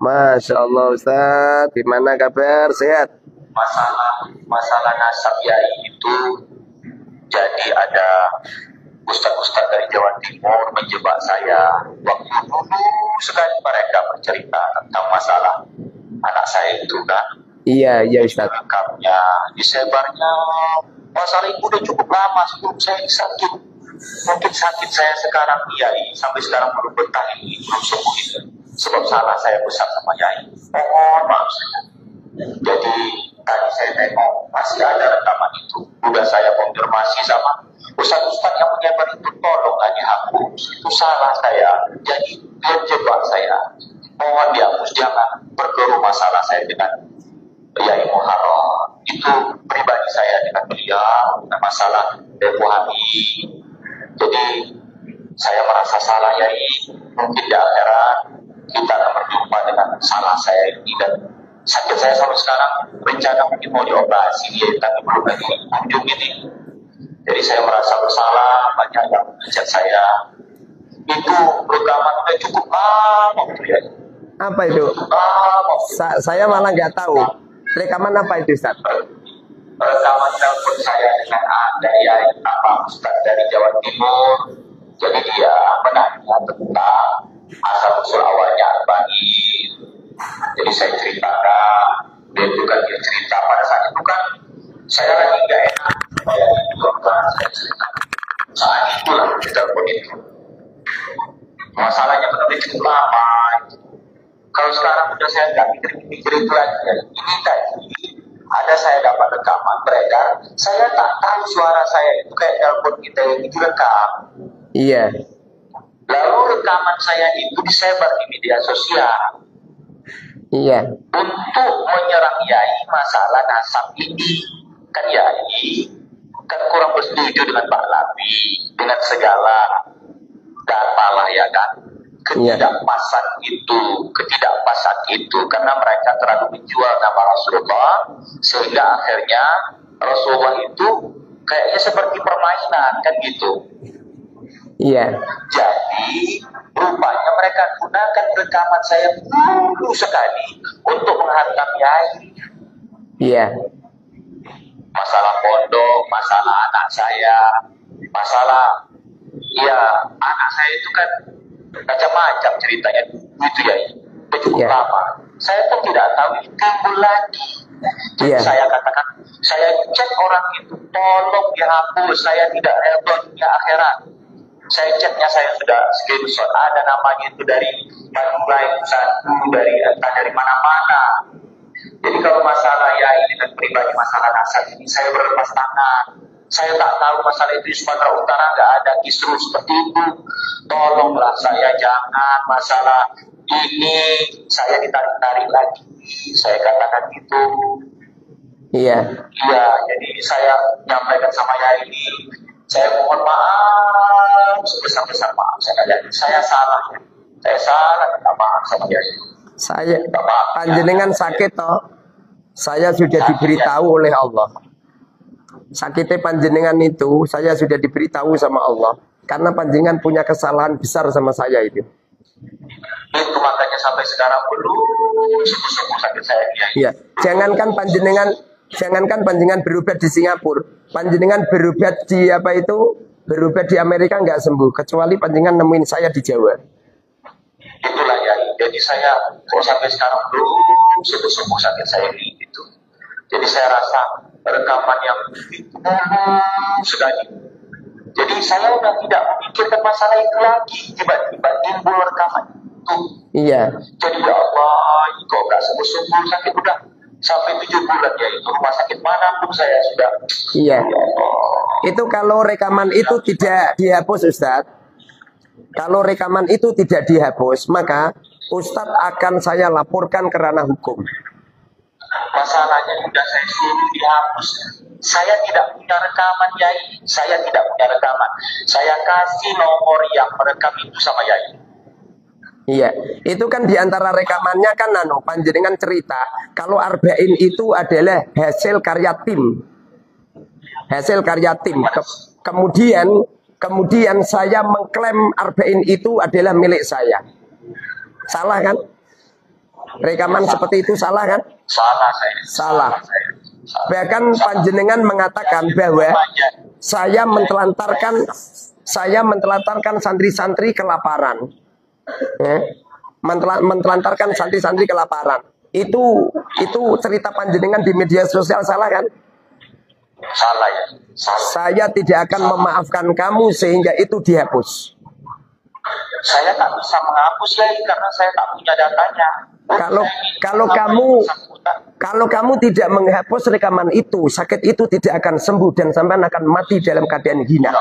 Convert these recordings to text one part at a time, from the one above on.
Masya Allah Ustaz, gimana kabar? Sehat? Masalah nasab yai itu, jadi ada ustadz-ustadz dari Jawa Timur menjebak saya. Waktu dulu sekali mereka bercerita tentang masalah anak saya itu kan. Iya Ustaz. Lengkapnya, disebarnya masalah itu udah cukup lama sebelum saya sakit. Mungkin sakit saya sekarang yai sampai sekarang belum betah ini, belum sembuh itu. Sebab salah saya besar sama yai. Mohon maaf saya. Jadi tadi saya tengok masih ada rekaman itu. Udah saya konfirmasi sama ustadz-ustadz yang menyebar itu, tolong aja dihapus. Itu salah saya. Jadi dia jebak saya. Mohon dihapus, jangan berkeruh masalah saya dengan Yai Muharram. Itu pribadi saya dengan beliau, dengan masalah tempoh hari. Jadi saya merasa salah Yai. Mungkin di akhirat kita akan berjumpa dengan salah saya ini, dan sakit saya sampai sekarang rencana mungkin mau dioperasi dia, tapi belum lagi kunjung ini. Jadi saya merasa bersalah, banyak yang mengejar saya. Itu rekaman udah cukup lama ya. Apa itu? Saya malah nggak tahu. Rekaman apa itu Ustaz? Rekaman telepon saya dengan ada ya Ustaz dari Jawa Timur. Jadi dia menanya tentang asal usul awalnya Arba'in. Jadi saya ceritakan, dia itu kan dia cerita pada saat itu kan saya lagi nggak enak, saya cerita saat itulah di telepon itu. Masalahnya benar-benar cukup lama. Kalau sekarang udah saya nggak mikir itu lagi. Ini tadi ada saya dapat rekaman beredar, saya tak tahu suara saya itu kayak telepon kita yang direkam. Iya. Lalu rekaman saya itu disebar di media sosial. Iya. Untuk menyerang Yai masalah nasab ini. Kan Yai kan kurang bersetuju dengan Pak Labi, dengan segala data lah ya kan. Ketidakpasan itu karena mereka terlalu menjual nama Rasulullah, sehingga akhirnya Rasulullah itu kayaknya seperti permainan kan gitu. Iya. Jadi rupanya mereka gunakan rekaman saya dulu sekali untuk menghantam Yai. Iya. Masalah pondok, masalah anak saya, masalah anak saya itu kan macam-macam ceritanya gitu ya, cukup lama. Saya pun tidak tahu ini timbul lagi. Jadi saya katakan, saya cek orang itu, tolong dihapus, saya tidak rela dunia akhirat. Saya ceknya, saya sudah screenshot, ada namanya itu dari Madura satu, dari mana-mana. Jadi kalau masalah Yai dengan pribadi masalah nasab ini, saya berlepas tangan. Saya tak tahu masalah itu di Sumatera Utara nggak ada kisruh seperti itu. Tolonglah saya, jangan masalah ini saya ditarik-tarik lagi. Saya katakan gitu. Iya. Iya, jadi saya nyampaikan sama Yai ini, saya mohon maaf sebesar-besar maaf. Saya salah. Saya salah, minta maaf sama Yai. Saya panjenengan sakit toh. Saya sudah diberitahu oleh Allah. Sakitnya panjenengan itu saya sudah diberitahu sama Allah, karena panjenengan punya kesalahan besar sama saya itu. Itu makanya sampai sekarang belum sembuh sakit saya. Iya. Jangankan panjenengan berobat di Singapura, panjenengan berobat di berobat di Amerika nggak sembuh, kecuali panjenengan nemuin saya di Jawa. Itulah ya. Jadi saya kok sampai sekarang belum sembuh sakit saya ini gitu. Jadi saya rasa rekaman yang sekali. Jadi saya udah tidak memikirkan masalah itu lagi. Tiba-tiba timbul rekaman itu. Iya. Jadi ya Allah, kok nggak sembuh-sembuh sakit udah sampai 7 bulan ya itu rumah sakit mana pun saya sudah. Iya. Ya Allah. Itu kalau rekaman itu tidak dihapus Ustadz. Kalau rekaman itu tidak dihapus, maka Ustadz akan saya laporkan ke ranah hukum. Masalahnya sudah saya suruh dihapus. Saya tidak punya rekaman Yai. Saya tidak punya rekaman. Saya kasih nomor yang merekam itu sama Yai. Iya, itu kan diantara rekamannya kan panjenengan cerita kalau Arba'in itu adalah hasil karya tim. Hasil karya tim. Kemudian saya mengklaim Arba'in itu adalah milik saya. Salah kan? Rekaman seperti itu salah kan? Salah saya. Salah. Saya. Salah. Bahkan panjenengan mengatakan bahwa saya mentelantarkan santri-santri kelaparan. Ya. Mentelantarkan santri-santri kelaparan. Itu cerita panjenengan di media sosial salah kan? Salah ya. Salah. Saya tidak akan memaafkan kamu sehingga itu dihapus. Saya tak bisa menghapus ya karena saya tak punya datanya. Kalau kamu tidak menghapus rekaman itu, sakit itu tidak akan sembuh dan sampai akan mati dalam keadaan hina.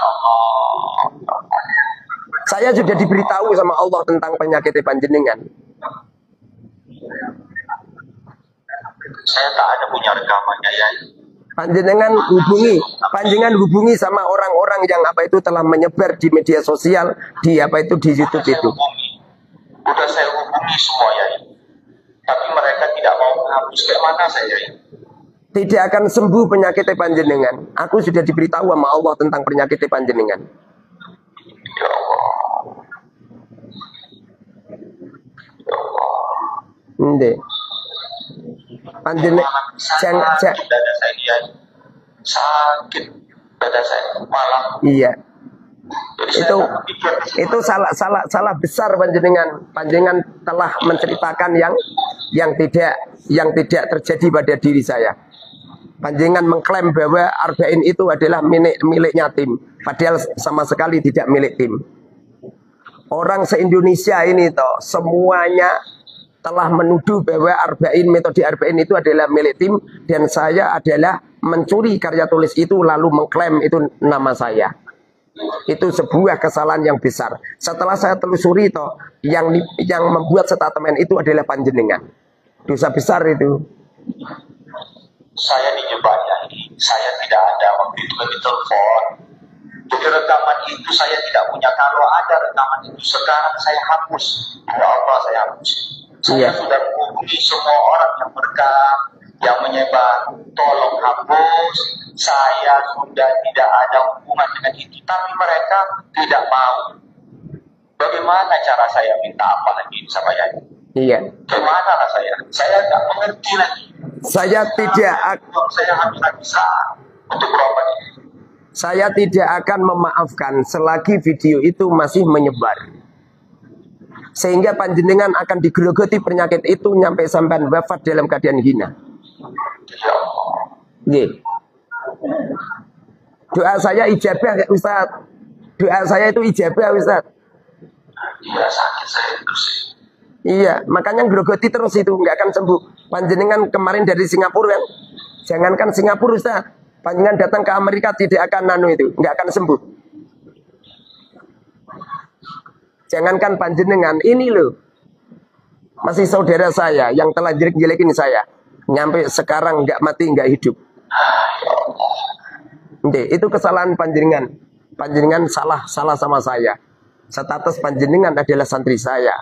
Saya sudah diberitahu sama Allah tentang penyakit panjenengan. Saya tak ada punya rekamannya ya. Panjenengan hubungi sama orang-orang yang telah menyebar di media sosial, di YouTube itu. Udah saya hubungi semua ya. Tapi mereka tidak mau menghapus. Kayak mana saya ya? Tidak akan sembuh penyakit panjenengan. Aku sudah diberitahu sama Allah tentang penyakit panjenengan. Ya Allah. Ya Allah. Ndek. Panjenengan dada saya dia sakit dada saya malam. Iya. Itu salah besar panjenengan telah menceritakan yang tidak terjadi pada diri saya. Panjenengan mengklaim bahwa Arba'in itu adalah miliknya tim, padahal sama sekali tidak milik tim. Orang se-Indonesia ini semuanya telah menuduh bahwa metode Arba'in itu adalah milik tim dan saya adalah mencuri karya tulis itu lalu mengklaim itu nama saya. Itu sebuah kesalahan yang besar. Setelah saya telusuri yang membuat statement itu adalah panjenengan. Dosa besar itu. Saya dijebak ya. Saya tidak ada waktu itu kami telepon. Jadi rekaman itu saya tidak punya. Kalau ada rekaman itu sekarang saya hapus. Ya Allah saya hapus. Saya sudah menghubungi semua orang yang merekam, yang menyebar, tolong hapus. Saya sudah tidak ada hubungan dengan itu, tapi mereka tidak mau. Bagaimana cara saya minta apa lagi sama ya? Iya. Bagaimana lah saya? Saya tidak mengerti lagi. Saya habis-habisan untuk berobat ini. Saya tidak akan memaafkan selagi video itu masih menyebar. Sehingga panjenengan akan digerogoti penyakit itu sampai wafat dalam keadaan hina. Nggih. Doa saya ijabah Ustaz. Doa saya itu ijabah Ustaz. Iya, sakit saya terus. Iya, makanya gerogoti terus itu nggak akan sembuh. Panjenengan kemarin dari Singapura kan? Jangankan Singapura Ustaz. Panjenengan datang ke Amerika tidak akan nggak akan sembuh. Jangankan panjenengan, ini loh. Masih saudara saya yang telah jelek-jelekin saya. Nyampe sekarang nggak mati, nggak hidup. Itu kesalahan panjenengan. Panjenengan salah sama saya. Status panjenengan adalah santri saya.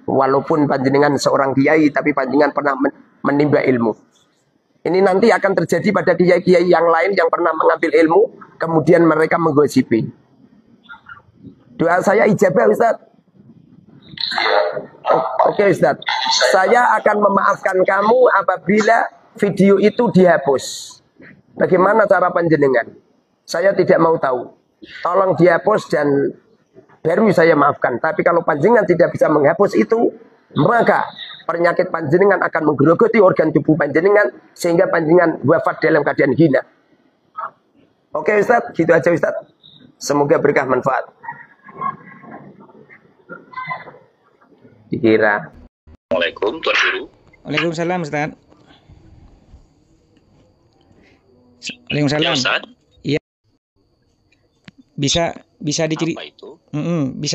Walaupun panjenengan seorang kiai, tapi panjenengan pernah menimba ilmu. Ini nanti akan terjadi pada kiai-kiai yang lain yang pernah mengambil ilmu, kemudian mereka menggosipi. Doa saya ijabah Ustaz. Oke Ustaz. Saya akan memaafkan kamu apabila video itu dihapus. Bagaimana cara panjenengan? Saya tidak mau tahu. Tolong dihapus dan baru saya maafkan. Tapi kalau panjenengan tidak bisa menghapus itu, maka penyakit panjenengan akan menggerogoti organ tubuh panjenengan sehingga panjenengan wafat dalam keadaan hina. Oke Ustaz, gitu aja Ustaz. Semoga berkah manfaat. Dikira. Assalamualaikum Tuan Guru. Waalaikumsalam Ustaz. Waalaikumsalam. Ya, Ustaz. Iya. Bisa bisa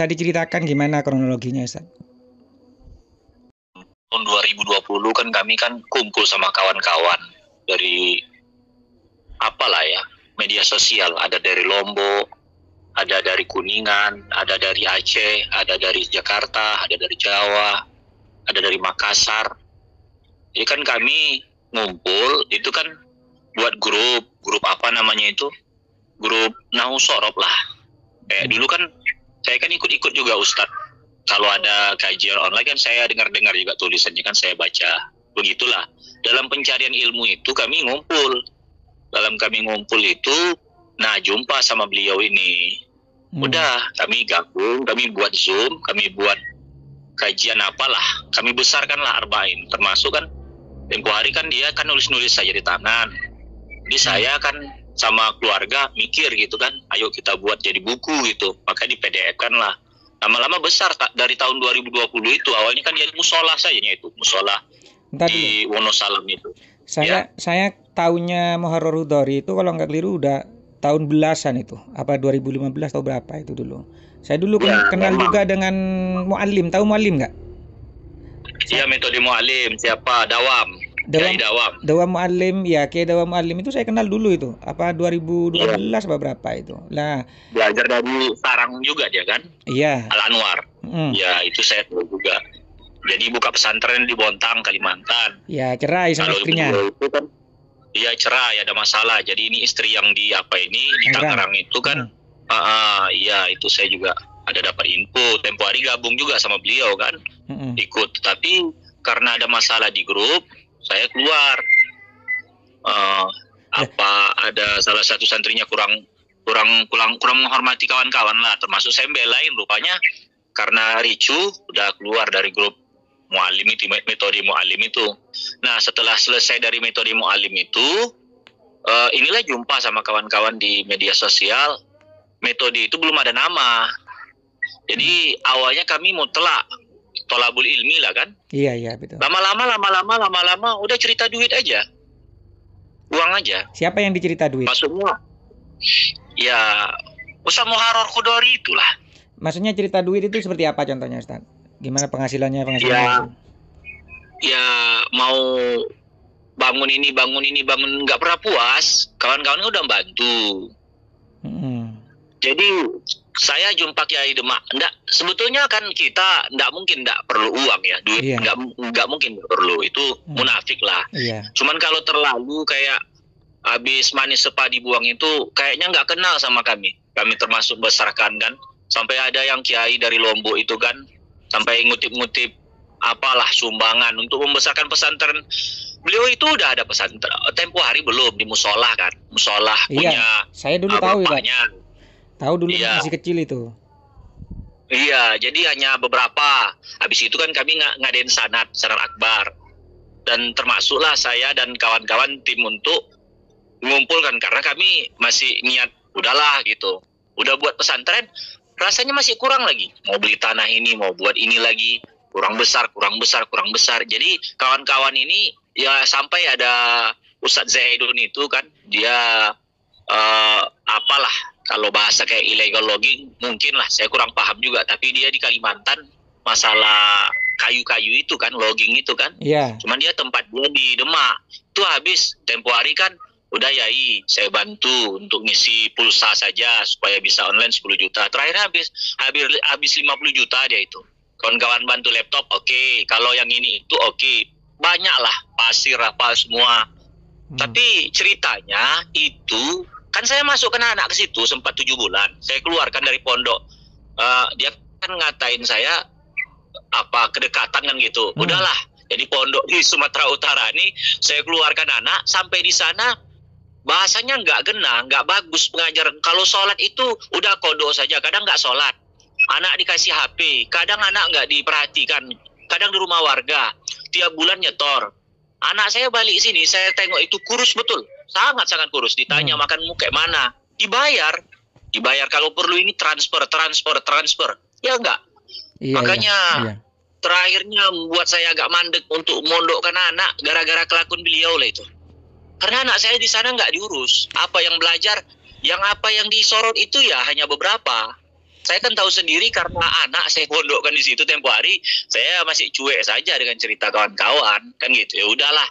diceritakan gimana kronologinya Ustaz? Tahun 2020 kan kami kumpul sama kawan-kawan dari media sosial, ada dari Lombok, ada dari Kuningan, ada dari Aceh, ada dari Jakarta, ada dari Jawa, ada dari Makassar. Jadi kan kami ngumpul, itu kan buat grup grup Nahu Sorob lah. Dulu kan saya kan ikut-ikut juga Ustadz kalau ada kajian online kan saya dengar-dengar juga tulisannya kan saya baca. Begitulah. Dalam pencarian ilmu itu kami ngumpul. Dalam kami ngumpul itu, nah jumpa sama beliau ini. Udah, kami gabung, kami buat Zoom, kami buat kajian apalah. Kami besarkanlah Arba'in. Termasuk kan, tempo hari kan dia kan nulis-nulis saja di tangan. Jadi saya kan sama keluarga mikir gitu kan, ayo kita buat jadi buku gitu. Maka di PDF kan lah. Lama-lama besar dari tahun 2020 itu. Awalnya kan jadi musola saja itu, musola di Wonosalam itu. Saya tahunya Muharrar Hudori itu kalau nggak keliru udah tahun belasan itu. Apa 2015 atau berapa itu dulu. Saya dulu kenal juga dengan Muallim. Tahu Muallim nggak? Iya, metode Muallim. Siapa? Dawam Muallim, ya Kiai Dawam Muallim itu saya kenal dulu itu. Apa 2012 apa berapa itu. Lah, belajar dari sarang juga dia kan? Iya. Al Anwar. Ya, itu saya tahu juga. Jadi buka pesantren di Bontang, Kalimantan. Ya, cerai sama istrinya. Iya, cerai, ada masalah. Jadi ini istri yang di Tangerang itu kan. Iya, itu saya juga ada dapat info. Tempo hari gabung juga sama beliau kan. Ikut. Tapi karena ada masalah di grup, saya keluar. Ada salah satu santrinya kurang menghormati kawan-kawan lah, termasuk saya belain rupanya karena ricu udah keluar dari grup Muallim itu, metode Muallim itu. Nah, setelah selesai dari metode Muallim itu, inilah jumpa sama kawan-kawan di media sosial. Metode itu belum ada nama. Jadi awalnya kami tolabul ilmi lah kan. Iya betul. Lama-lama udah cerita duit aja. Uang aja. Siapa yang dicerita duit? Maksudnya ya Ustaz Muharrar Hudori itulah. Maksudnya cerita duit itu seperti apa contohnya, Ustaz? Gimana penghasilannya? Ya mau bangun ini nggak pernah puas. Kawan-kawan udah bantu. Jadi saya jumpa Kiai Demak. Sebetulnya kan kita nggak mungkin nggak perlu uang ya, duit nggak mungkin perlu, itu munafik lah. Cuman kalau terlalu kayak habis manis sepa dibuang itu kayaknya nggak kenal sama kami. Kami termasuk besarkan kan. Sampai ada yang kiai dari Lombok itu kan sampai ngutip-ngutip apalah sumbangan untuk membesarkan pesantren. Beliau itu udah ada pesantren. Tempo hari belum di musola kan. Musola punya. Saya dulu tahu ya. Tahu dulu masih kecil itu. Iya, jadi hanya beberapa. Habis itu kan kami ngadain sanad akbar. Dan termasuklah saya dan kawan-kawan tim untuk mengumpulkan karena kami masih niat udahlah gitu. Udah buat pesantren, rasanya masih kurang lagi. Mau beli tanah ini, mau buat ini lagi, kurang besar. Jadi kawan-kawan ini ya sampai ada Ustadz Zaidun itu kan, dia apalah kalau bahasa kayak illegal logging mungkin lah, saya kurang paham juga, tapi dia di Kalimantan masalah kayu-kayu itu kan, logging itu kan. Cuman dia tempat dia di Demak. Itu habis tempo hari kan udah yai saya bantu untuk ngisi pulsa saja supaya bisa online 10 juta. Terakhir habis 50 juta dia itu. Kawan-kawan bantu laptop oke. Kalau yang ini itu oke. Banyak lah pasir apa semua. Tapi ceritanya itu kan saya masukkan anak ke situ sempat 7 bulan. Saya keluarkan dari pondok. Dia kan ngatain saya apa kedekatan kan gitu. Udahlah. Jadi pondok di Sumatera Utara ini saya keluarkan anak sampai di sana bahasanya nggak nggak bagus pengajaran. Kalau sholat itu udah kodo saja. Kadang nggak sholat. Anak dikasih HP. Kadang anak nggak diperhatikan. Kadang di rumah warga. Tiap bulan nyetor. Anak saya balik sini, saya tengok itu kurus betul. Sangat-sangat kurus. Ditanya makanmu kayak mana? Dibayar. Kalau perlu ini transfer. Ya enggak? Makanya terakhirnya membuat saya agak mandek untuk mondokkan anak gara-gara kelakuan beliau lah itu. Karena anak saya di sana nggak diurus. Apa yang belajar, apa yang disorot itu ya hanya beberapa. Saya kan tahu sendiri karena anak saya pondokkan di situ tempo hari, saya masih cuek saja dengan cerita kawan-kawan kan gitu. Ya udahlah,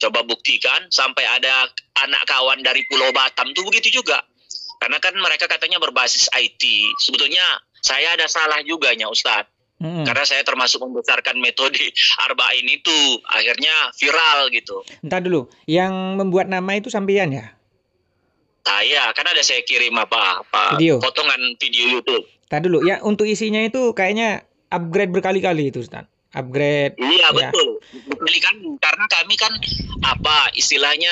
coba buktikan sampai ada anak kawan dari Pulau Batam tuh begitu juga. Karena kan mereka katanya berbasis IT. Sebetulnya saya ada salah juga nya Ustadz. Karena saya termasuk membesarkan metode Arba'in itu. Akhirnya viral gitu. Entah dulu, yang membuat nama itu sampean ya? Saya, kan ada saya kirim video. Potongan video YouTube. Entah dulu, ya untuk isinya itu kayaknya upgrade berkali-kali itu Ustaz. Upgrade. Iya Ya. betul. Berkali-kali karena kami kan apa istilahnya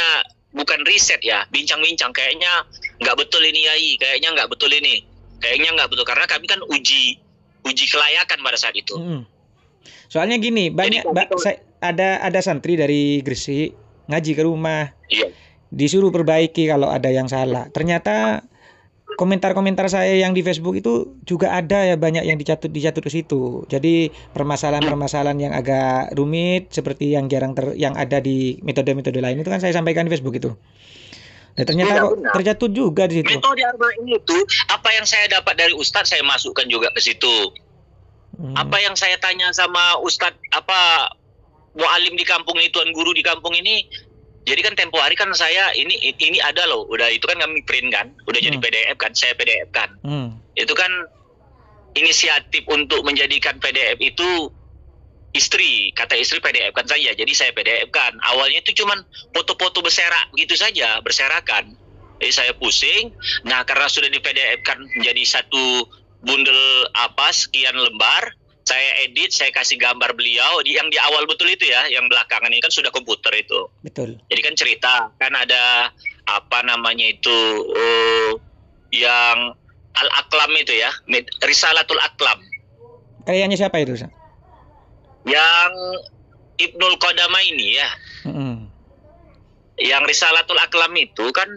bukan riset ya, bincang-bincang kayaknya nggak betul ini Yai, kayaknya nggak betul ini, kayaknya nggak betul karena kami kan uji kelayakan pada saat itu. Soalnya gini, banyak ada santri dari Gresik ngaji ke rumah, Iya. disuruh perbaiki kalau ada yang salah. Ternyata komentar-komentar saya yang di Facebook itu juga ada ya banyak yang dicatut ke situ. Jadi permasalahan-permasalahan yang agak rumit seperti yang yang ada di metode-metode lain itu kan saya sampaikan di Facebook itu. Dan ternyata kok terjatuh juga di situ. Metode arba'in itu apa yang saya dapat dari Ustadz saya masukkan juga ke situ. Apa yang saya tanya sama Ustadz apa mualim di kampung ini, tuan guru di kampung ini. Jadi kan tempo hari kan saya ini ada loh, udah itu kan kami print kan, udah jadi PDF kan, saya PDF kan. Itu kan inisiatif untuk menjadikan PDF itu kata istri PDF kan saja, jadi saya PDF kan. Awalnya itu cuman foto-foto berserak begitu saja, berserakan. Jadi saya pusing. Nah karena sudah di PDF kan menjadi satu bundel sekian lembar. Saya edit, saya kasih gambar beliau yang di awal betul itu ya, yang belakangan ini kan sudah komputer itu. Betul. Jadi kan cerita, kan ada yang Al-Aqlam itu ya, Risalatul Aqlam. Karyanya siapa itu? Yang Ibnul Qadamaini ya. Yang Risalatul Aqlam itu kan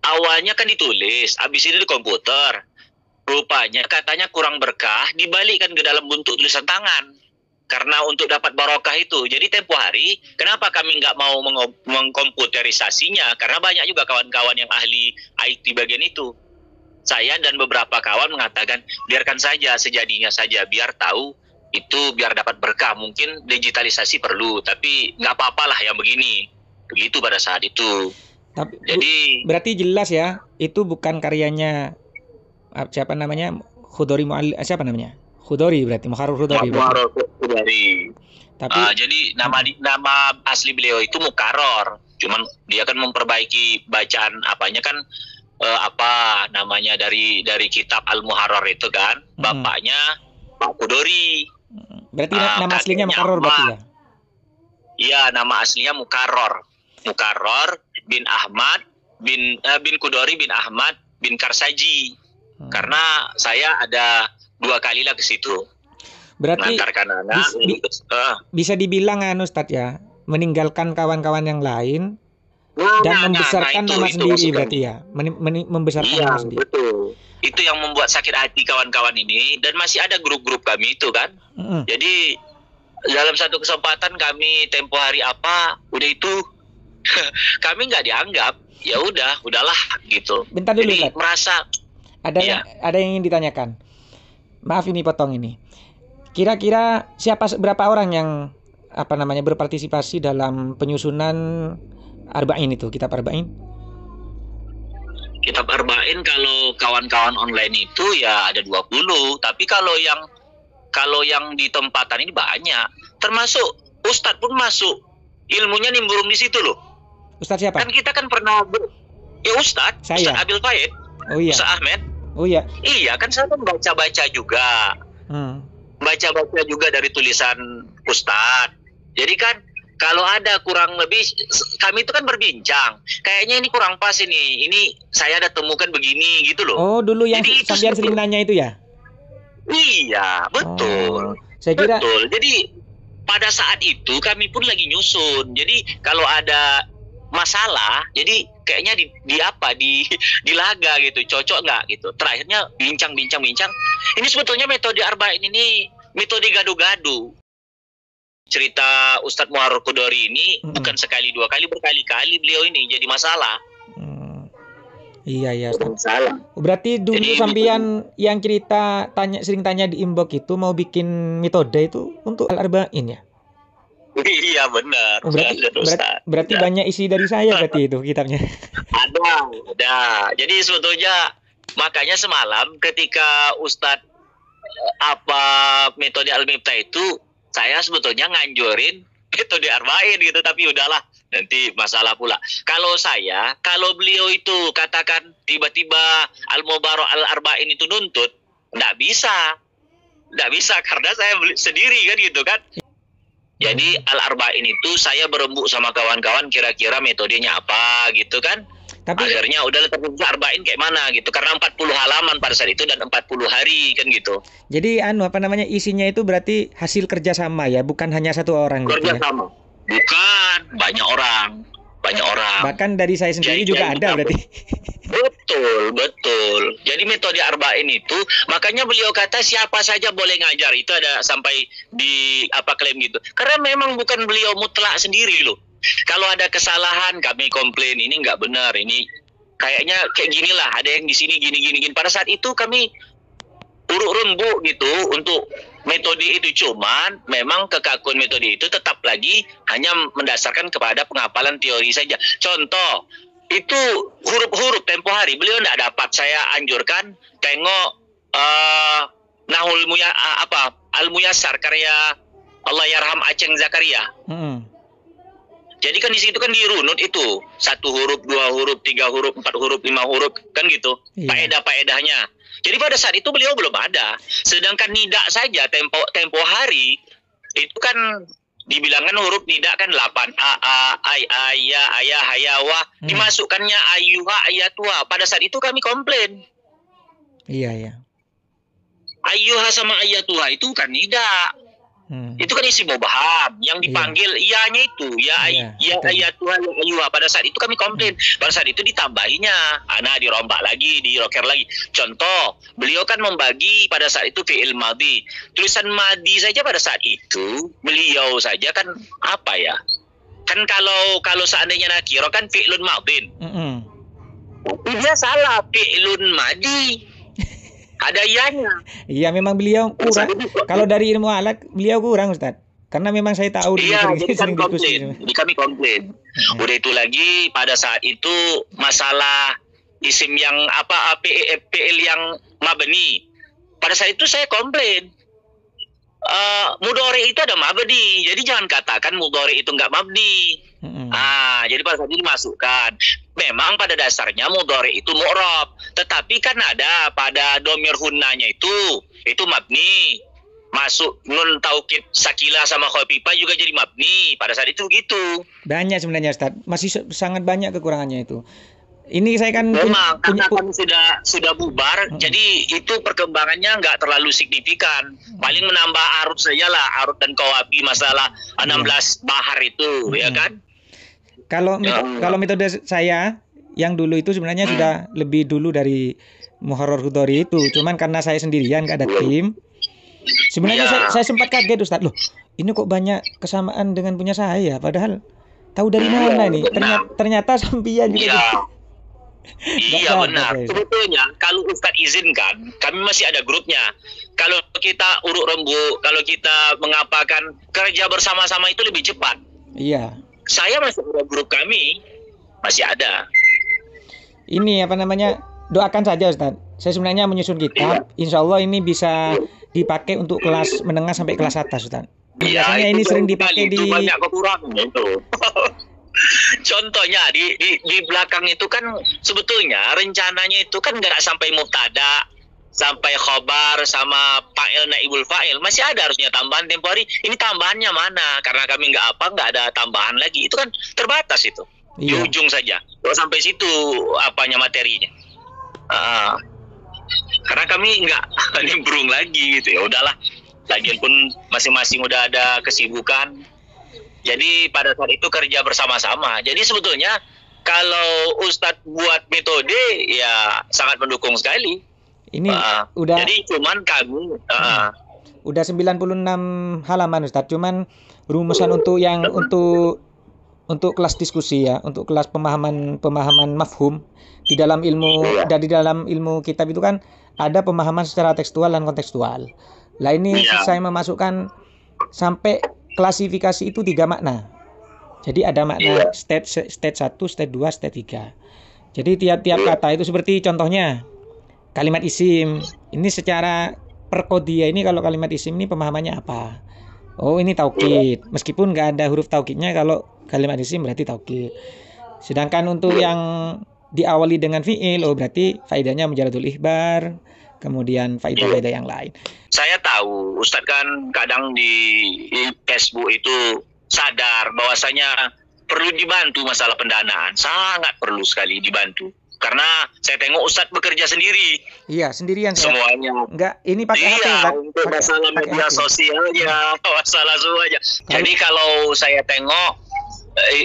awalnya kan ditulis, habis itu di komputer. Rupanya katanya kurang berkah, dibalikkan ke dalam bentuk tulisan tangan. Karena untuk dapat barokah itu. Jadi tempo hari, kenapa kami nggak mau mengkomputerisasinya? Karena banyak juga kawan-kawan yang ahli IT bagian itu. Saya dan beberapa kawan mengatakan, biarkan saja sejadinya saja, biar tahu itu, biar dapat berkah. Mungkin digitalisasi perlu, tapi nggak apa-apalah yang begini. Begitu pada saat itu. Tapi, jadi berarti jelas ya, itu bukan karyanya siapa namanya? Khudori Mu'allim, siapa namanya? Khudori berarti, Muharrar Khudori. Tapi jadi nama asli beliau itu Mukarrar. Cuman dia kan memperbaiki bacaan apanya kan dari kitab Al-Muharrar itu kan. Bapaknya Pak Khudori. Berarti nama aslinya Mukarrar berarti ya? Iya, nama aslinya Mukarrar. Mukarrar bin Ahmad bin Khudori bin Ahmad bin Karsaji. Karena saya ada 2 kali lah ke situ. Berarti bisa dibilang Ustadz ya, meninggalkan kawan-kawan yang lain dan membesarkan nama sendiri berarti ya, membesarkan nama sendiri. Betul. Itu yang membuat sakit hati kawan-kawan ini, dan masih ada grup-grup kami itu kan. Jadi dalam satu kesempatan kami tempo hari udah itu kami nggak dianggap, ya udahlah gitu. Bentar dulu, jadi Ustadz. merasa ada yang ingin ditanyakan. Maaf ini potong ini. Kira-kira berapa orang yang berpartisipasi dalam penyusunan Arba'in itu, kitab Arba'in? Kitab Arba'in kalau kawan-kawan online itu ya ada 20, tapi kalau yang di tempatan ini banyak. Termasuk Ustadz pun masuk. Ilmunya nimbrung di situ loh. Ustadz siapa? Kan kita kan pernah Ustadz Abil Faid. Oh iya. Ustadz Ahmed. Oh iya. Iya, kan saya kan baca-baca juga. Baca-baca juga dari tulisan Ustadz. Jadi kan kalau ada kurang lebih, kami itu kan berbincang. Kayaknya ini kurang pas ini. Ini saya ada temukan begini gitu loh. Oh, dulu yang sampean sering nanya itu ya? Iya, betul. Saya kira. Betul. Jadi pada saat itu kami pun lagi nyusun. Jadi kalau ada masalah, jadi kayaknya di laga gitu, cocok nggak gitu. Terakhirnya bincang. Ini sebetulnya metode Arba'in ini metode gado-gado. Cerita Ustadz Muharrar Khudori ini bukan sekali 2 kali, berkali-kali beliau ini jadi masalah. Iya. Masalah. Berarti dulu jadi, sampean yang sering tanya di inbox itu mau bikin metode itu untuk Al-Arba'in ya? Iya benar. Berarti banyak isi dari saya berarti itu kitabnya. Ada. Jadi sebetulnya makanya semalam ketika Ustadz metode Al-Miftah itu saya sebetulnya nganjurin metode Arba'in gitu, tapi udahlah nanti masalah pula. Kalau beliau itu katakan tiba-tiba Al-Mubarok Al-Arba'in itu nuntut, nggak bisa. Nggak bisa karena saya beli sendiri kan gitu kan. Jadi Al-Arba'in itu saya berembuk sama kawan-kawan kira-kira metodenya apa gitu kan. Tapi Akhirnya udah terbentuk Arba'in kayak mana gitu. Karena 40 halaman pada saat itu dan 40 hari kan gitu. jadi apa namanya, isinya itu berarti hasil kerja sama ya, bukan hanya satu orang gitu Kerja ya. sama. Bukan, banyak orang. Banyak orang. Bahkan dari saya sendiri Jadi, juga jadi ada kita- berarti. Betul. Jadi metode Arba'in itu, makanya beliau kata siapa saja boleh ngajar. Itu ada sampai di klaim gitu. Karena memang bukan beliau mutlak sendiri loh. Kalau ada kesalahan kami komplain, ini nggak benar, ini kayaknya kayak gini lah, ada yang di sini gini. Pada saat itu kami uruk rembuk gitu untuk metode itu, cuman memang kekakuan metode itu tetap lagi hanya mendasarkan kepada penghafalan teori saja. Contoh, itu huruf-huruf tempo hari beliau tidak dapat. Saya anjurkan tengok Nahul Al-Muyassar karya Allahyarham Aceng Zakaria. Mm-mm. Jadi kan di situ kan dirunut itu 1 huruf, 2 huruf, 3 huruf, 4 huruf, 5 huruf kan gitu. Iya. Faedah-faedahnya. Jadi pada saat itu beliau belum ada. Sedangkan nidak saja tempo hari itu kan dibilangkan huruf nidak kan 8 ya, ayah, hayawa. Dimasukkannya ayuha, ayatuha. Pada saat itu kami komplain. Iya. Ayuha sama ayatuha itu kan nidak. Itu kan isi mubham yang dipanggil ianya itu Iya, betul. ayatuha ya ayuha. Pada saat itu kami komplain. Pada saat itu ditambahinya dirombak lagi, diroker lagi. Contoh, beliau kan membagi pada saat itu fi'il madhi. Tulisan madhi saja pada saat itu beliau saja kan apa ya? Kan kalau seandainya nakiro kan fi'lun madhin. Mm-mm. Dia salah, fi'lun madhi. Ada ianya. Iya, memang beliau kurang. Kalau dari ilmu alak beliau kurang, Ustaz. Karena memang saya tahu Iya, jadi kami sering diskusi. komplain. Jadi kami komplain. Udah itu lagi pada saat itu masalah isim yang PL yang mabni. Pada saat itu saya komplain. Mudhari itu ada mabni. Jadi jangan katakan mudhari itu enggak mabni. Jadi pada saat ini dimasukkan. Memang pada dasarnya mudhari itu mu'rab, tetapi kan ada pada domir hunnanya itu mabni. Masuk nun taukid sakila sama khafifah juga jadi mabni. Pada saat itu gitu. Banyak sebenarnya, Ustaz. Masih sangat banyak kekurangannya itu. Ini saya kan memang karena kami sudah bubar, jadi itu perkembangannya nggak terlalu signifikan. Paling menambah arut saja lah, arut dan kawafi masalah 16 bahar itu, ya kan? Kalau metode saya yang dulu itu sebenarnya sudah lebih dulu dari Muharrar Hudori itu. Cuman karena saya sendirian nggak ada tim. Sebenarnya saya sempat kaget, Ustaz. Loh, ini kok banyak kesamaan dengan punya saya, padahal tahu dari mana nih? Ternyata sampian juga. Iya benar. Sebetulnya kalau Ustadz izinkan, kami masih ada grupnya. Kalau kita uruk rembuk, kalau kita mengapakan kerja bersama-sama itu lebih cepat. Iya. Saya masih ada grup kami, masih ada. Ini apa namanya? Doakan saja, Ustadz. Saya sebenarnya menyusun kitab. Insya Allah ini bisa dipakai untuk kelas menengah sampai kelas atas, Ustadz. Biasanya ini sering dipakai di banyak kekurangan itu. Contohnya di belakang itu kan sebetulnya rencananya itu kan nggak sampai mubtada, sampai khobar sama fa'il naibul fa'il, masih ada harusnya tambahan tempo hari. Ini tambahannya mana? Karena kami nggak ada tambahan lagi. Itu kan terbatas itu. Di ujung saja. Kalau sampai situ apanya materinya. Karena kami nggak nimbrung lagi gitu, ya udahlah. Lagian pun masing-masing udah ada kesibukan. Jadi pada saat itu kerja bersama-sama. Jadi sebetulnya kalau Ustadz buat metode ya sangat mendukung sekali. Ini udah. Jadi cuman kami udah 96 halaman, Ustadz. Cuman rumusan untuk kelas diskusi ya, untuk kelas pemahaman mafhum di dalam ilmu dari dalam ilmu kitab itu kan ada pemahaman secara tekstual dan kontekstual. Lah ini saya memasukkan sampai klasifikasi itu 3 makna. Jadi ada makna state 1, state 2, state 3. Jadi tiap-tiap kata itu seperti contohnya kalimat isim. Ini secara perkodia ini kalau kalimat isim ini pemahamannya apa? Oh, ini taukid. Meskipun nggak ada huruf taukidnya, kalau kalimat isim berarti taukid. Sedangkan untuk yang diawali dengan fi'il, berarti faedahnya mujaratul ihbar. kemudian faedah-faedah yang lain. Saya tahu Ustadz kan kadang di Facebook itu sadar bahwasanya perlu dibantu masalah pendanaan, sangat perlu sekali dibantu. Karena saya tengok Ustadz bekerja sendiri. Iya, sendirian saya. Semuanya. Enggak, ini pakai HP, Iya, Ustaz. untuk masalah media sosialnya, masalah semuanya. Jadi kalau saya tengok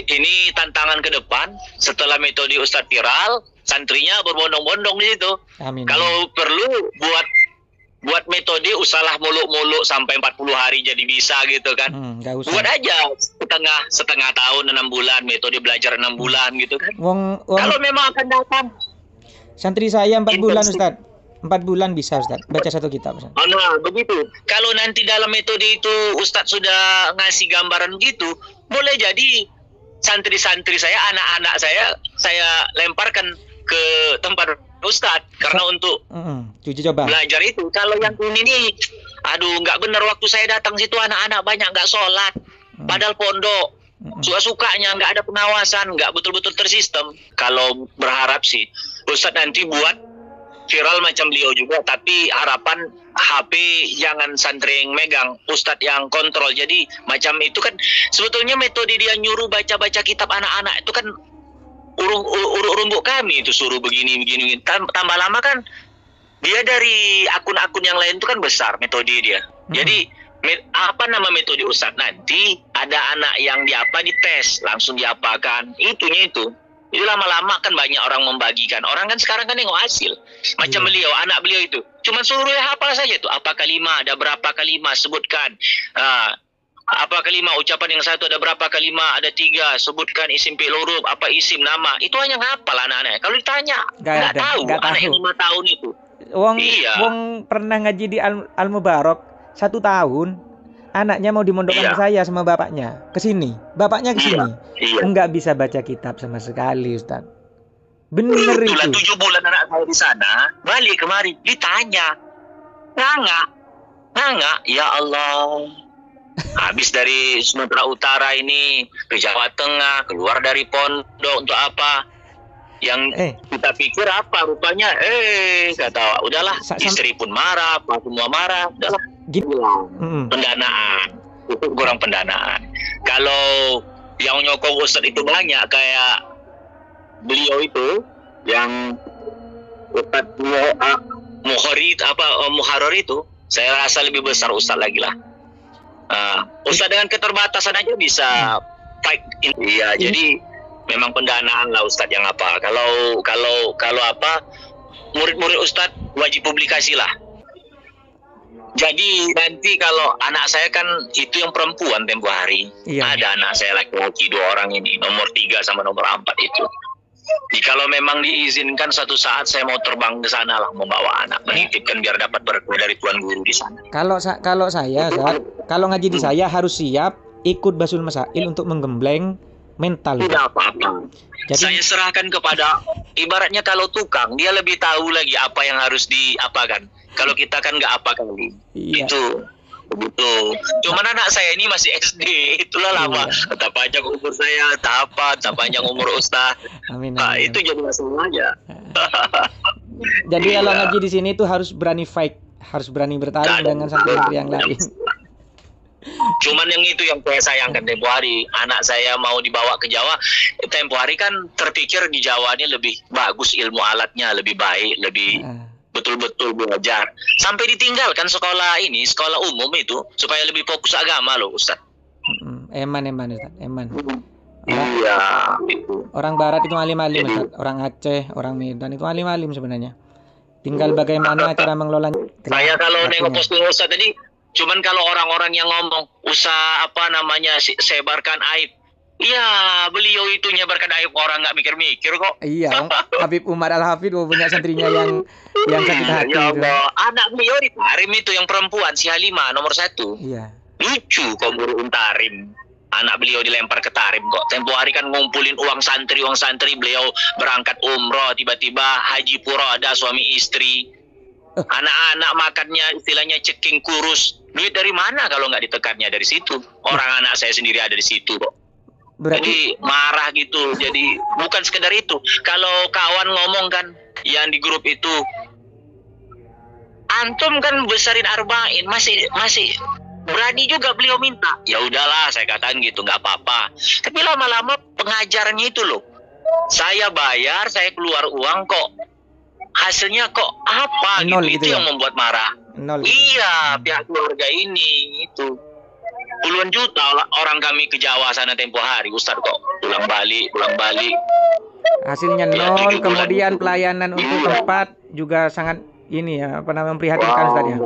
ini tantangan ke depan setelah metode Ustadz viral, santrinya berbondong-bondong di situ. Amin. Kalau perlu buat metode usahlah muluk-muluk sampai 40 hari jadi bisa gitu kan. Enggak usah. Buat aja setengah tahun 6 bulan, metode belajar 6 bulan gitu kan. Wong Kalau memang akan datang. santri saya 4 bulan, Intensif. Ustaz. 4 bulan bisa, Ustaz. Baca 1 kitab, Ustaz. Oh, nah, begitu. Kalau nanti dalam metode itu Ustadz sudah ngasih gambaran gitu, boleh jadi santri-santri saya, anak-anak saya lemparkan ke tempat Ustadz karena untuk Cuci coba. belajar itu. Kalau yang ini nih, aduh, nggak benar, waktu saya datang situ anak-anak banyak nggak sholat, padahal pondok. Suka-sukanya nggak ada pengawasan, nggak betul-betul tersistem. Kalau berharap sih Ustadz nanti buat viral macam beliau juga, tapi harapan HP jangan santri yang megang, Ustadz yang kontrol. Jadi macam itu kan sebetulnya metode dia nyuruh baca-baca kitab anak-anak itu kan urumbuk kami itu, suruh begini. Tambah lama kan dia dari akun-akun yang lain itu kan besar metode dia. Jadi apa nama metode Ustadz, nanti ada anak yang dites langsung diapakan itunya itu lama-lama kan banyak orang membagikan. Orang kan sekarang kan nengok hasil macam beliau, anak beliau itu cuma suruh ya hafal saja tuh apa kalimat, ada berapa kalimat sebutkan, apa kalimat, ucapan yang satu ada berapa kalimat, ada 3, sebutkan isim fi'il huruf, apa isim nama, itu hanya ngapal anak-anak. Kalau ditanya nggak tahu. Anak yang 5 tahun itu Wong pernah ngaji di Al-Mubarak 1 tahun, anaknya mau dimondokkan ke saya sama bapaknya, ke sini, bapaknya ke sini, enggak bisa baca kitab sama sekali, Ustaz. Bener Itulah itu. 7 bulan anak saya di sana, balik kemari ditanya, nggak, ya Allah. Habis dari Sumatera Utara ini ke Jawa Tengah, keluar dari pondok untuk apa? Yang kita pikir apa, rupanya kata udahlah, istri pun marah, apa semua marah, udahlah. Pendanaan, itu kurang pendanaan. Kalau yang nyokong Ustadz itu banyak kayak beliau itu yang Ustadz Muharrar itu, saya rasa lebih besar Ustadz lagi lah. Ustadz dengan keterbatasan aja bisa fight. Iya, jadi memang pendanaan lah Ustadz yang apa. Kalau apa, murid-murid Ustadz wajib publikasi lah. Jadi nanti kalau anak saya kan itu yang perempuan tempo hari, ada anak saya laki-laki 2 orang ini, nomor 3 sama nomor 4 itu. Jadi kalau memang diizinkan suatu saat saya mau terbang ke sana lah, membawa anak, menitipkan biar dapat berkah dari Tuan Guru di sana. Kalau saya, kalau ngaji di saya harus siap ikut Basul Masail untuk menggembleng mental. Tidak apa-apa. Jadi saya serahkan kepada, ibaratnya kalau tukang, dia lebih tahu lagi apa yang harus diapakan. Kalau kita kan nggak apa kali. Itu betul. Cuman anak saya ini masih SD, itulah lama. Tak panjang umur saya, tak panjang umur Ustaz. Amin. Itu jadi masalah aja. Jadi kalau ngaji di sini tuh harus berani fight, harus berani bertarung dengan santri yang lain. Cuman yang itu yang saya sayangkan, tempo hari anak saya mau dibawa ke Jawa, tempo hari kan terpikir di Jawa ini lebih bagus ilmu alatnya, lebih baik, lebih betul-betul belajar. Sampai ditinggalkan sekolah umum itu supaya lebih fokus agama loh Ustaz. Eman Ustaz, eman. Iya, itu. Orang barat itu alim-alim Ustaz, orang Aceh, orang Medan itu alim-alim sebenarnya. Tinggal bagaimana cara mengelola. Saya kalau nengok posting Ustaz tadi, cuman kalau orang-orang yang ngomong usaha sebarkan aib. Iya, beliau itu nyebarkan aib orang nggak mikir-mikir kok. Iya, Habib Umar Al-Hafid punya santrinya yang sakit hati ya itu. Anak beliau di Tarim itu yang perempuan, si Halimah nomor 1. Iya. Lucu kok guru Tarim. Anak beliau dilempar ke Tarim kok. Tempo hari kan ngumpulin uang santri, beliau berangkat umroh, tiba-tiba haji pura ada suami istri. Anak-anak makannya istilahnya ceking kurus. Duit dari mana kalau nggak ditekannya dari situ? Orang anak saya sendiri ada di situ kok. Jadi marah gitu. Jadi bukan sekedar itu. Kalau kawan ngomong kan yang di grup itu, antum kan besarin arba'in, masih berani juga beliau minta. Ya udahlah, saya katakan gitu, nggak apa-apa. Tapi lama-lama pengajarannya itu loh, saya bayar, saya keluar uang kok, hasilnya kok apa Nol gitu, gitu itu ya? yang membuat marah. Nol. Iya, pihak keluarga ini itu puluhan juta orang kami ke Jawa sana tempo hari, Ustaz, kok pulang balik. Hasilnya Ya, nol, 7 bulan kemudian itu. pelayanan untuk Iya. tempat juga sangat ini ya, apa namanya, memprihatinkan Ustaz ya.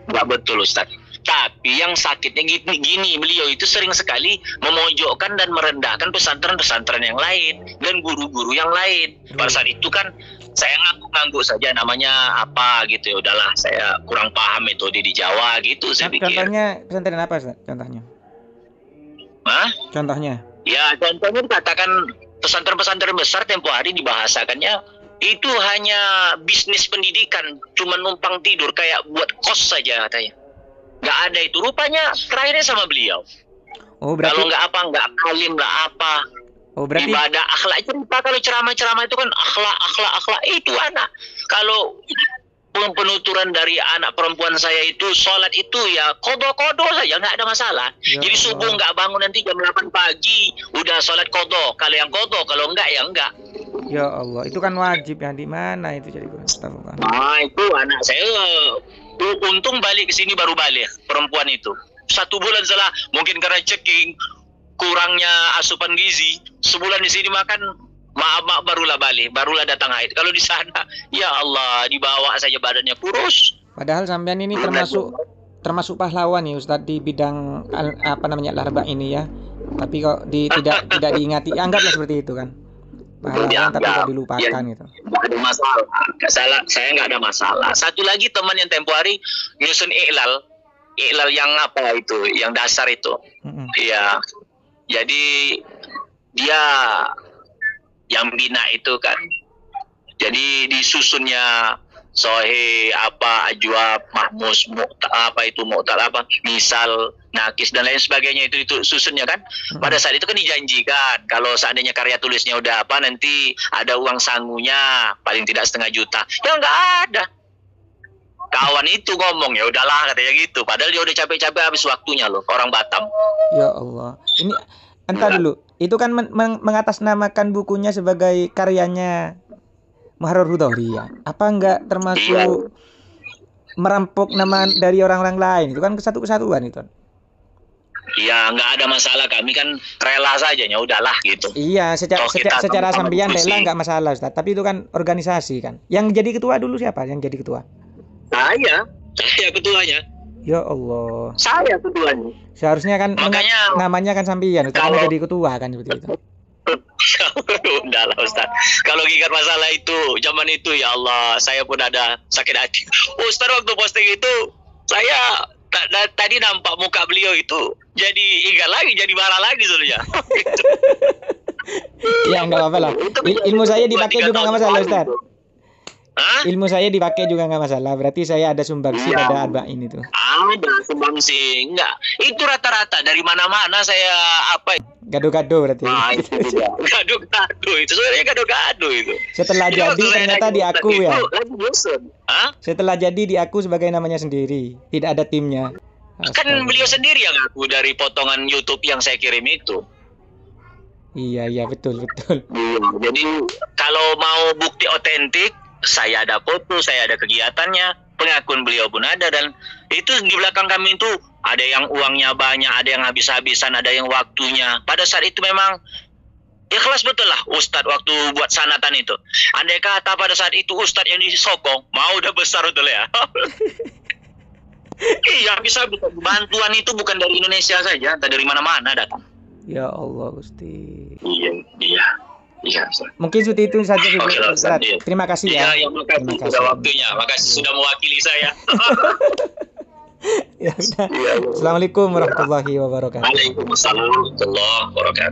Nggak betul Ustaz. Tapi yang sakitnya gini, beliau itu sering sekali memojokkan dan merendahkan pesantren-pesantren yang lain dan guru-guru yang lain. Pada saat itu kan saya ngangguk saja, namanya apa gitu, ya udahlah, saya kurang paham metode di Jawa gitu, saya pikir. Contohnya pesantren apa Ustaz? Contohnya? Hah? Contohnya? Ya, contohnya dikatakan pesantren-pesantren besar tempo hari dibahasakannya itu hanya bisnis pendidikan, cuma numpang tidur, kayak buat kos saja katanya. Nggak ada itu, rupanya terakhirnya sama beliau. Oh berarti. Kalau nggak alim lah apa. Oh berarti. Ibadah, akhlak, cerita kalau ceramah-ceramah itu kan akhlak itu anak. Kalau penuturan dari anak perempuan saya itu, sholat itu ya kodo saja, nggak ada masalah. Ya Jadi Allah. subuh nggak bangun nanti jam 8 pagi udah sholat kodo. Kalau yang kodo, kalau enggak ya enggak. Ya Allah, itu kan wajib ya, di mana itu jadi Astagfirullah. Nah itu anak saya untung balik ke sini baru balik perempuan itu. 1 bulan setelah, mungkin karena checking kurangnya asupan gizi, sebulan di sini makan maaf barulah balik, barulah datang haid. Kalau di sana, ya Allah, dibawa saja badannya kurus. Padahal sampean ini termasuk pahlawan nih Ustadz di bidang apa namanya larba ini ya. Tapi kok tidak diingati, anggaplah seperti itu kan. Pahlawan tapi kok dilupakan gitu. Nggak ada masalah, nggak salah, saya nggak ada masalah. Satu lagi teman yang tempo hari nyusun iklal yang apa itu, yang dasar itu. Iya. Jadi dia yang bina itu kan. Jadi disusunnya sohe apa ajwab mahmus apa itu mu'tal apa misal nakis dan lain sebagainya, itu susunnya kan. Pada saat itu kan dijanjikan kalau seandainya karya tulisnya udah apa, nanti ada uang sangunya paling tidak 500 juta. Ya nggak ada. Kawan itu ngomong, ya udahlah katanya gitu, padahal dia udah capek-capek habis waktunya loh, orang Batam. Ya Allah, ini entar dulu, itu kan mengatasnamakan bukunya sebagai karyanya Muharrar Hudhori ya. Apa enggak termasuk merampok nama dari orang-orang lain? Itu kan kesatuan itu. Ya nggak ada masalah, kami kan rela saja, ya udahlah gitu. Iya, secara sambian diskusi. rela nggak masalah Ustaz. Tapi itu kan organisasi kan. Yang jadi ketua dulu siapa? Yang jadi ketua? Saya ketuanya. Ya Allah. Saya ketuanya. Seharusnya kan Makanya namanya kan sambian, karena jadi ketua kan seperti itu. Udahlah Ustaz. Kalau gigat masalah itu zaman itu, ya Allah, saya pun ada sakit hati. Ustaz waktu posting itu saya tadi nampak muka beliau itu jadi ingat lagi, jadi marah lagi sebenarnya. Ya nggak apa-apa lah. Ilmu saya dipakai juga nggak masalah Ustaz. Hah? Ilmu saya dipakai juga nggak masalah. Berarti saya ada sumbangsi pada arba'in itu. Ada sumbangsi, enggak. Itu rata-rata dari mana-mana saya apa? Gado-gado berarti. Nah, itu juga. Gado-gado itu sebenarnya gado-gado itu. Setelah jadi ternyata diaku ya. Lagi bosan. Hah? Setelah jadi diaku sebagai namanya sendiri, tidak ada timnya. Kan beliau sendiri yang ngaku dari potongan YouTube yang saya kirim itu. Iya betul. Jadi kalau mau bukti otentik, saya ada foto, saya ada kegiatannya, pengakuan beliau pun ada, dan itu di belakang kami itu ada yang uangnya banyak, ada yang habis-habisan, ada yang waktunya. Pada saat itu memang ikhlas betul lah Ustadz waktu buat sanatan itu. Andai kata pada saat itu Ustadz yang disokong, mau udah besar betul ya. Iya, bisa bantuan itu bukan dari Indonesia saja, dari mana-mana datang. Ya Allah Gusti. Iya. Mungkin seperti itu saja Ibu. Ustaz. Terima kasih ya. Iya, makasih sudah waktunya. Makasih sudah mewakili saya. Ya udah. Assalamualaikum warahmatullahi wabarakatuh. Waalaikumsalam warahmatullahi wabarakatuh.